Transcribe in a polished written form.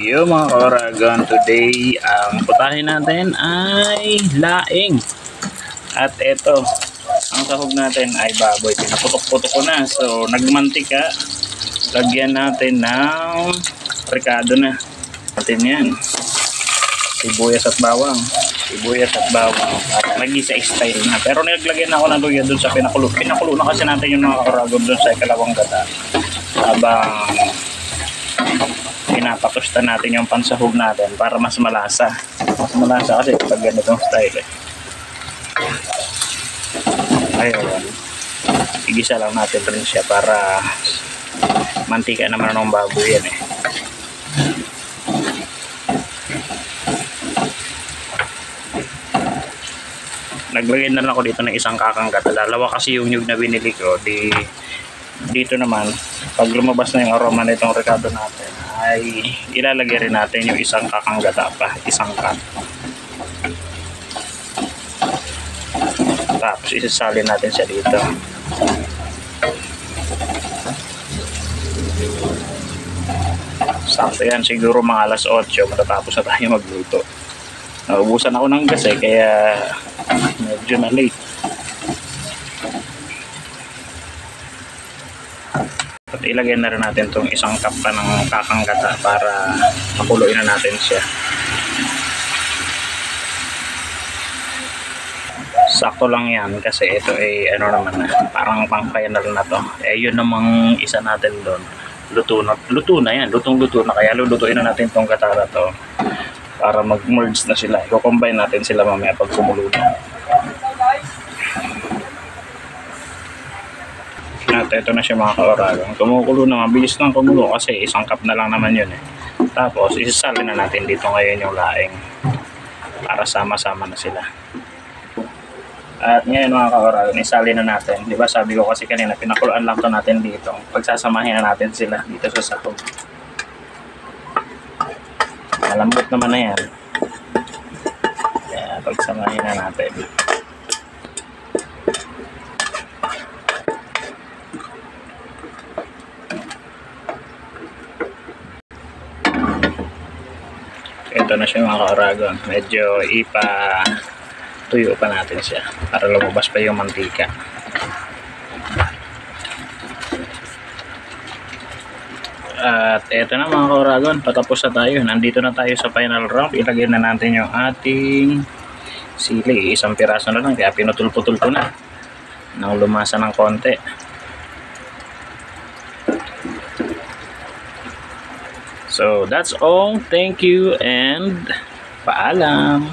Yo mga Oragon, today ang putahin natin ay laing. At ito, ang sahog natin ay baboy. Pinaputok-putok ko na. So nagmantika, lagyan natin ng rekado na. Natin yan. Sibuyas at bawang. Sibuyas at bawang. At nag-isa style na. Pero naglagyan na ako ng luya dun sa pinakulo. Pinakulo na kasi natin yung mga Oragon dun sa ikalawang gata. Habang pinapatusta natin yung pansahog natin para mas malasa. Mas malasa kasi pag ganitong style eh. Ayun. Igisa lang natin rin siya para mantika naman ng baboy yan eh. Naglagay na lang ako dito ng isang kakanggat. Dalawa kasi yung nyug na binili ko. Dito naman, pag lumabas na yung aroma nitong rekado natin, ay ilalagay rin natin yung isang kakanggata pa, isang cut. Tapos isasalin natin siya dito. Sakto yan, siguro mga alas 8 matatapos na tayo magluto. Naubusan ako ng gas eh, kaya medyo na late. At ilagay na rin natin itong isang cup pa ng kakanggata para makuluin na natin siya. Sakto lang yan kasi ito ay ano naman na, parang pang final na to. Eh yun namang isa natin doon. Luto na yan, lutong-luto na, kaya lulutuin na natin itong katara to para mag-merge na sila. I-combine natin sila mamaya pag kumulo na. At ito na siya mga ka-Oragon. Kumukulo na, mabilis lang kumulo kasi isang cup na lang naman yun eh. Tapos isasalin na natin dito ngayon yung laing para sama-sama na sila. At ngayon mga ka-Oragon, isalin na natin. Diba sabi ko kasi kanina, pinakuluan lang to natin dito. Pagsasamahin na natin sila dito sa sahog. Malambot naman na yan. Kaya pagsamahin na natin. Ito na siya mga ka-Oragon. Medyo tuyo pa natin siya para lumabas pa yung mantika. At eto na mga ka-Oragon, patapos na tayo. Nandito na tayo sa final round. Ilagay na natin yung ating sili. Isang piraso na lang, kaya pinutul-putul ko na nang lumasa ng konti. So that's all. Thank you and paalam.